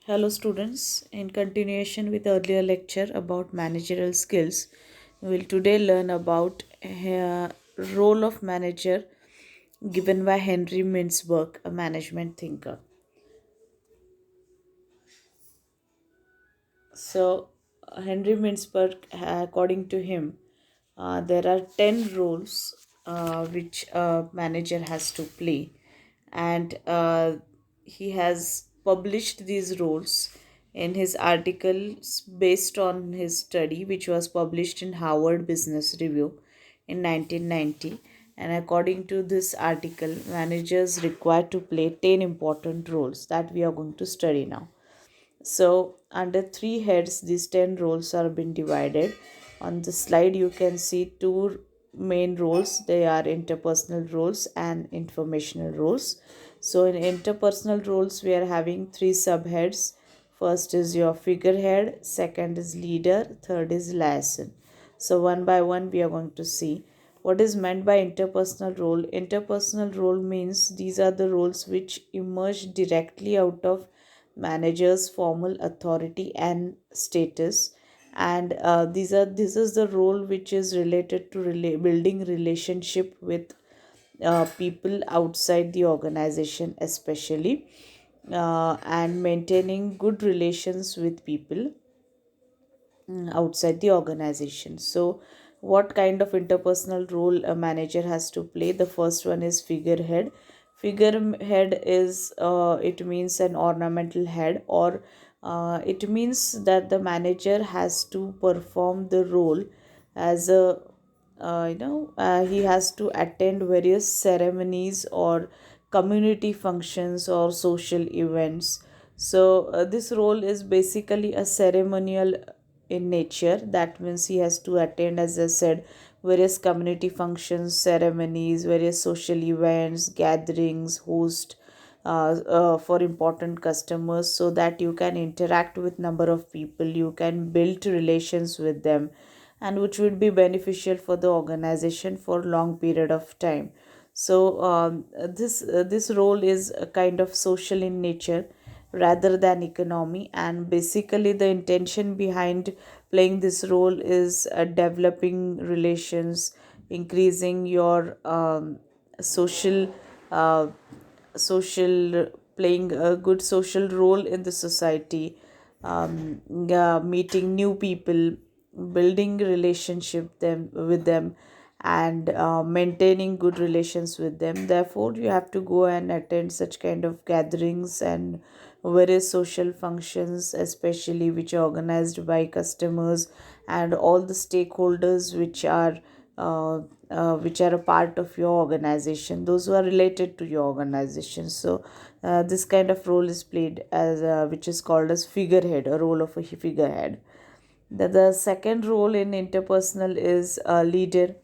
Hello students, in continuation with earlier lecture about managerial skills, we will today learn about role of manager given by Henry Mintzberg, a management thinker. So, Henry Mintzberg, according to him, there are 10 roles which a manager has to play, and he has published these roles in his articles based on his study, which was published in Harvard Business Review in 1990. And according to this article, managers required to play 10 important roles that we are going to study now. So under three heads, these 10 roles are been divided. On the slide, you can see two main roles. They are interpersonal roles and informational roles. So in interpersonal roles, we are having three subheads. First is your figurehead, second is leader, third is liaison. So one by one, we are going to see what is meant by interpersonal role. Interpersonal role means these are the roles which emerge directly out of managers formal authority and status, and this is the role which is related to building relationship with people outside the organization especially, and maintaining good relations with people outside the organization. So what kind of interpersonal role a manager has to play? The first one is figurehead. Figurehead is it means an ornamental head, or it means that the manager has to perform the role as a he has to attend various ceremonies or community functions or social events. So this role is basically a ceremonial in nature. That means he has to attend, as I said, various community functions, ceremonies, various social events, gatherings, host for important customers, so that you can interact with number of people, you can build relations with them, and which would be beneficial for the organization for long period of time. So this role is a kind of social in nature rather than economy, and basically the intention behind playing this role is developing relations, increasing your social uh, social playing a good social role in the society, yeah, meeting new people, building relationship them with them, and maintaining good relations with them. Therefore you have to go and attend such kind of gatherings and various social functions, especially which are organized by customers and all the stakeholders which are a part of your organization, those who are related to your organization. So this kind of role is played as which is called as figurehead, a role of a figurehead. The second role in interpersonal is a leader.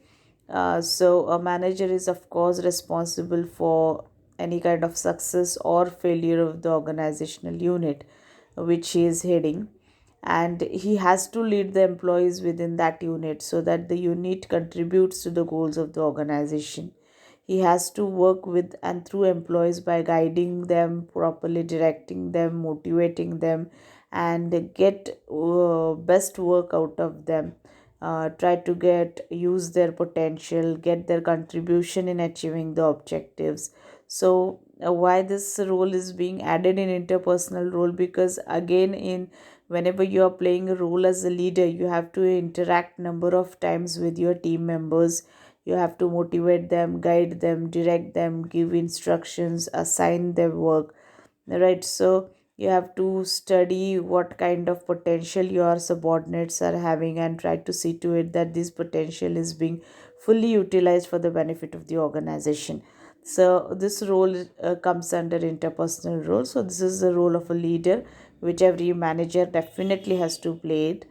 So a manager is of course responsible for any kind of success or failure of the organizational unit which he is heading, and he has to lead the employees within that unit so that the unit contributes to the goals of the organization. He has to work with and through employees by guiding them properly, directing them, motivating them, and get best work out of them. Try to get use their potential, get their contribution in achieving the objectives. So why this role is being added in interpersonal role? Because again, in whenever you are playing a role as a leader, you have to interact number of times with your team members. You have to motivate them, guide them, direct them, give instructions, assign them work, right? So you have to study what kind of potential your subordinates are having and try to see to it that this potential is being fully utilized for the benefit of the organization. So this role comes under interpersonal role. So this is the role of a leader which every manager definitely has to play it.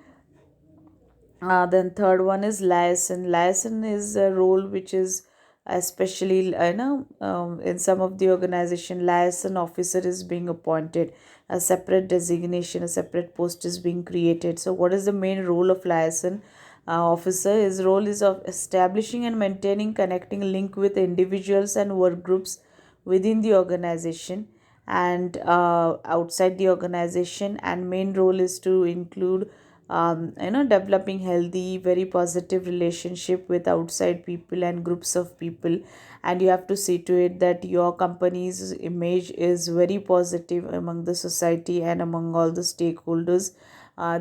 Then third one is liaison. Liaison is a role which is especially in some of the organization, liaison officer is being appointed, a separate designation, a separate post is being created. So what is the main role of liaison officer? His role is of establishing and maintaining connecting link with individuals and work groups within the organization, and outside the organization. And main role is to include developing healthy, very positive relationship with outside people and groups of people. And you have to see to it that your company's image is very positive among the society and among all the stakeholders.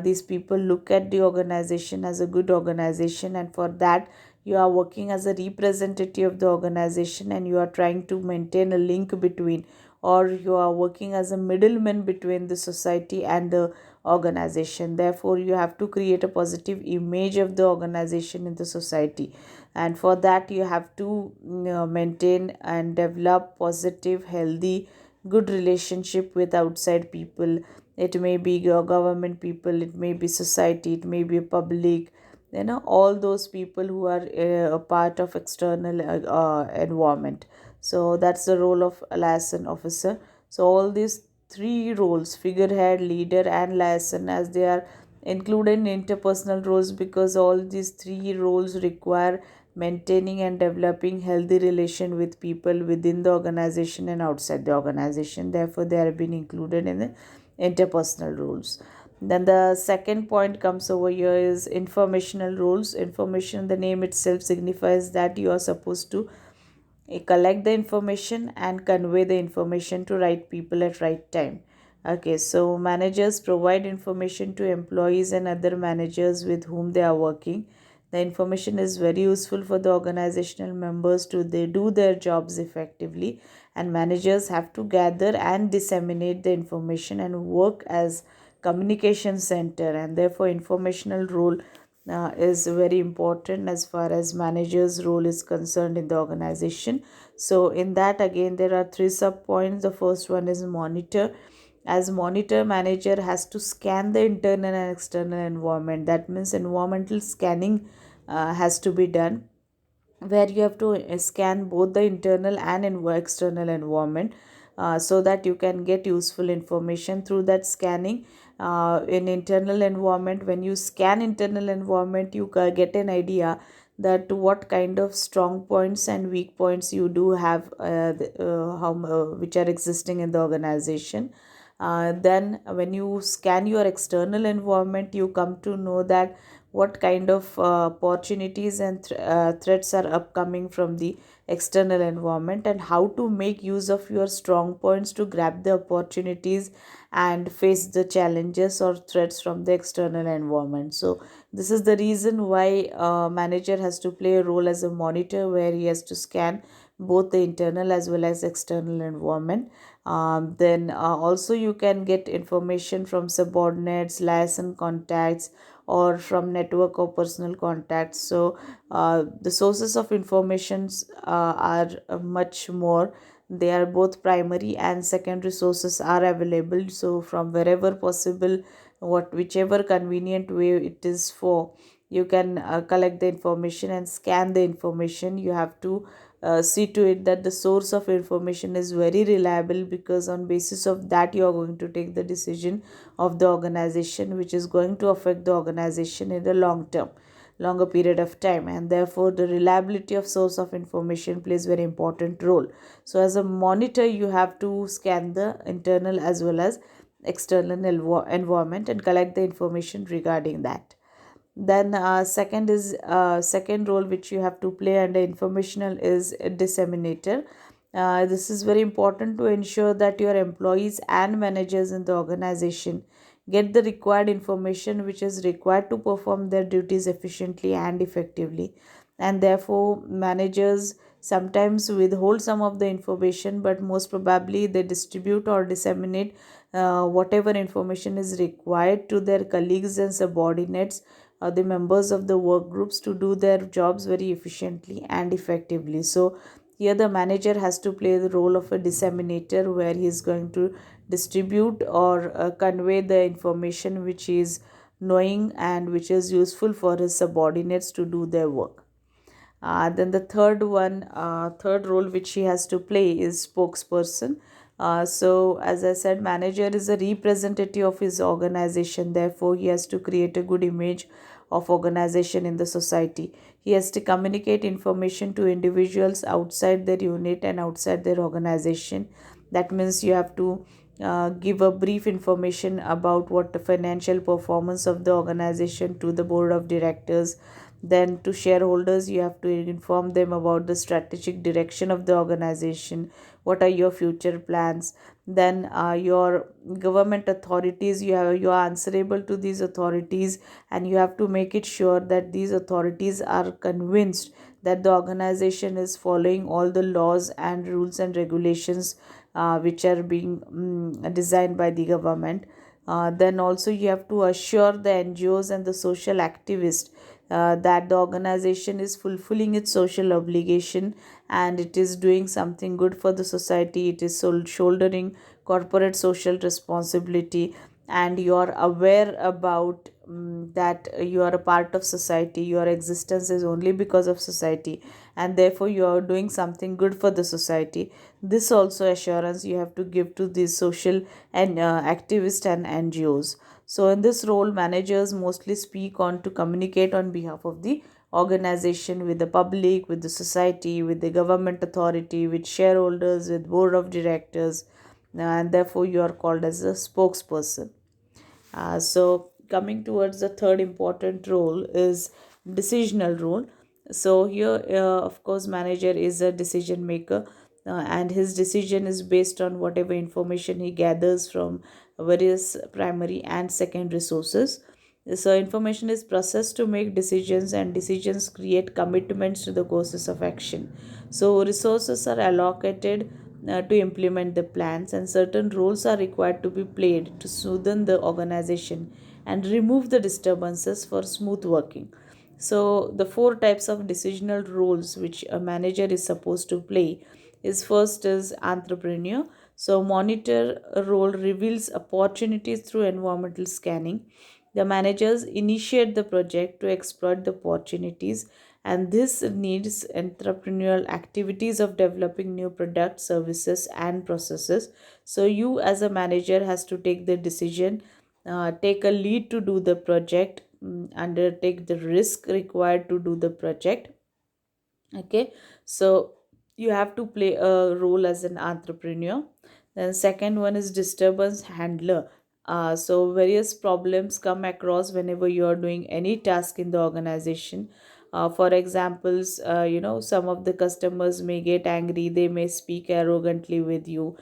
These people look at the organization as a good organization, and for that you are working as a representative of the organization, and you are trying to maintain a link between, or you are working as a middleman between the society and the organization. Therefore you have to create a positive image of the organization in the society, and for that you have to maintain and develop positive, healthy, good relationship with outside people. It may be your government people, it may be society, it may be public, all those people who are a part of external environment. So that's the role of a liaison officer. So all these three roles, figurehead, leader, and liaison, as they are included in interpersonal roles, because all these three roles require maintaining and developing healthy relation with people within the organization and outside the organization. Therefore they are being included in the interpersonal rules. Then the second point comes over here is informational rules. Information, the name itself signifies that you are supposed to collect the information and convey the information to right people at right time. Okay, so managers provide information to employees and other managers with whom they are working. The information is very useful for the organizational members to they do their jobs effectively, and managers have to gather and disseminate the information and work as communication center, and therefore informational role is very important as far as manager's role is concerned in the organization. So in that, again, there are three sub points. The first one is monitor. As monitor, manager has to scan the internal and external environment. That means environmental scanning has to be done, where you have to scan both the internal and external environment, so that you can get useful information through that scanning. In internal environment, when you scan internal environment, you get an idea that what kind of strong points and weak points you do have, which are existing in the organization. Then when you scan your external environment, you come to know that what kind of opportunities and threats are upcoming from the external environment, and how to make use of your strong points to grab the opportunities and face the challenges or threats from the external environment. So this is the reason why manager has to play a role as a monitor, where he has to scan both the internal as well as external environment. Then also you can get information from subordinates, liaison contacts, or from network or personal contacts. So the sources of informations are much more. They are both primary and secondary sources are available. So from wherever possible, whichever convenient way it is for, you can collect the information and scan the information. You have to see to it that the source of information is very reliable, because on basis of that you are going to take the decision of the organization, which is going to affect the organization in the longer period of time. And therefore the reliability of source of information plays very important role. So as a monitor, you have to scan the internal as well as external environment and collect the information regarding that. Then second role which you have to play under informational is a disseminator. This is very important to ensure that your employees and managers in the organization get the required information which is required to perform their duties efficiently and effectively. And therefore managers sometimes withhold some of the information, but most probably they distribute or disseminate whatever information is required to their colleagues and subordinates, the members of the work groups, to do their jobs very efficiently and effectively. So here the manager has to play the role of a disseminator, where he is going to distribute or convey the information which he is knowing and which is useful for his subordinates to do their work. Then the third role which he has to play is spokesperson. So as I said, manager is a representative of his organization. Therefore he has to create a good image of organization in the society. He has to communicate information to individuals outside their unit and outside their organization. That means you have to give a brief information about what the financial performance of the organization to the board of directors. Then to shareholders, you have to inform them about the strategic direction of the organization, what are your future plans. Then your government authorities, you are answerable to these authorities, and you have to make it sure that these authorities are convinced that the organization is following all the laws and rules and regulations which are being designed by the government. Then also you have to assure the NGOs and the social activists that the organization is fulfilling its social obligation and it is doing something good for the society. It is shouldering corporate social responsibility, and you are aware about that you are a part of society. Your existence is only because of society, and therefore you are doing something good for the society. This also assurance you have to give to these social and activists and NGOs. So in this role, managers mostly speak on to communicate on behalf of the organization with the public, with the society, with the government authority, with shareholders, with board of directors, and therefore you are called as a spokesperson. So coming towards the third important role is decisional role. So here, of course, manager is a decision maker, and his decision is based on whatever information he gathers from various primary and secondary sources. So information is processed to make decisions, and decisions create commitments to the courses of action. So resources are allocated to implement the plans, and certain roles are required to be played to soothe the organization and remove the disturbances for smooth working. So the four types of decisional roles which a manager is supposed to play is: first is entrepreneur. So monitor role reveals opportunities through environmental scanning. The managers initiate the project to exploit the opportunities, and this needs entrepreneurial activities of developing new products, services, and processes. So you as a manager has to take the decision, take a lead to do the project, undertake the risk required to do the project. Okay, so you have to play a role as an entrepreneur. Then second one is disturbance handler. So various problems come across whenever you are doing any task in the organization. For examples, some of the customers may get angry, they may speak arrogantly with you.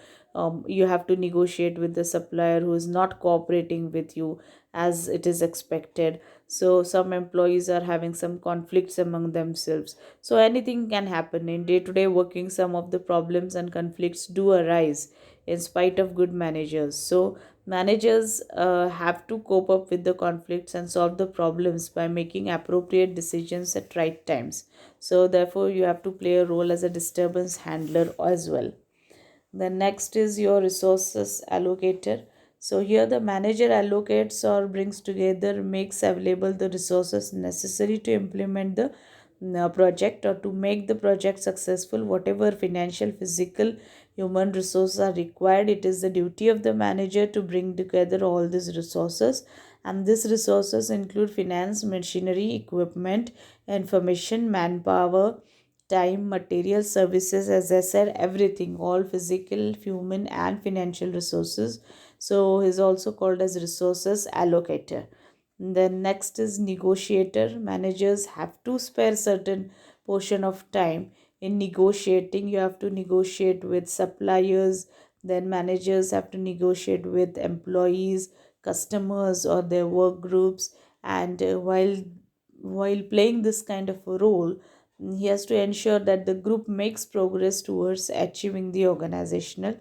You have to negotiate with the supplier who is not cooperating with you as it is expected. So some employees are having some conflicts among themselves. So anything can happen in day to day working. Some of the problems and conflicts do arise in spite of good managers. So managers have to cope up with the conflicts and solve the problems by making appropriate decisions at right times. So therefore you have to play a role as a disturbance handler as well. The next is your resources allocator. So here the manager allocates or brings together, makes available the resources necessary to implement the project or to make the project successful. Whatever financial, physical, human resources are required, it is the duty of the manager to bring together all these resources. And these resources include finance, machinery, equipment, information, manpower, time, material, services, as I said, everything, all physical, human, and financial resources. So he's also called as resources allocator. Then next is negotiator. Managers have to spare certain portion of time in negotiating. You have to negotiate with suppliers, then managers have to negotiate with employees, customers, or their work groups. And while playing this kind of a role, he has to ensure that the group makes progress towards achieving the organizational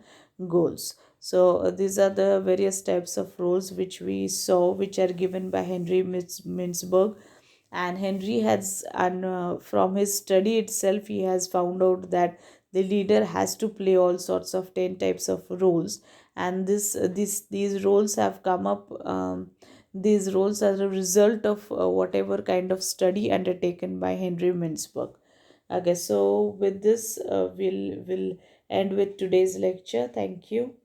goals. So these are the various types of roles which we saw, which are given by Henry Mintzberg. And Henry has, and from his study itself, he has found out that the leader has to play all sorts of 10 types of roles. And these roles have come up. These roles are a result of whatever kind of study undertaken by Henry Mintzberg. Okay, so with this, we'll end with today's lecture. Thank you.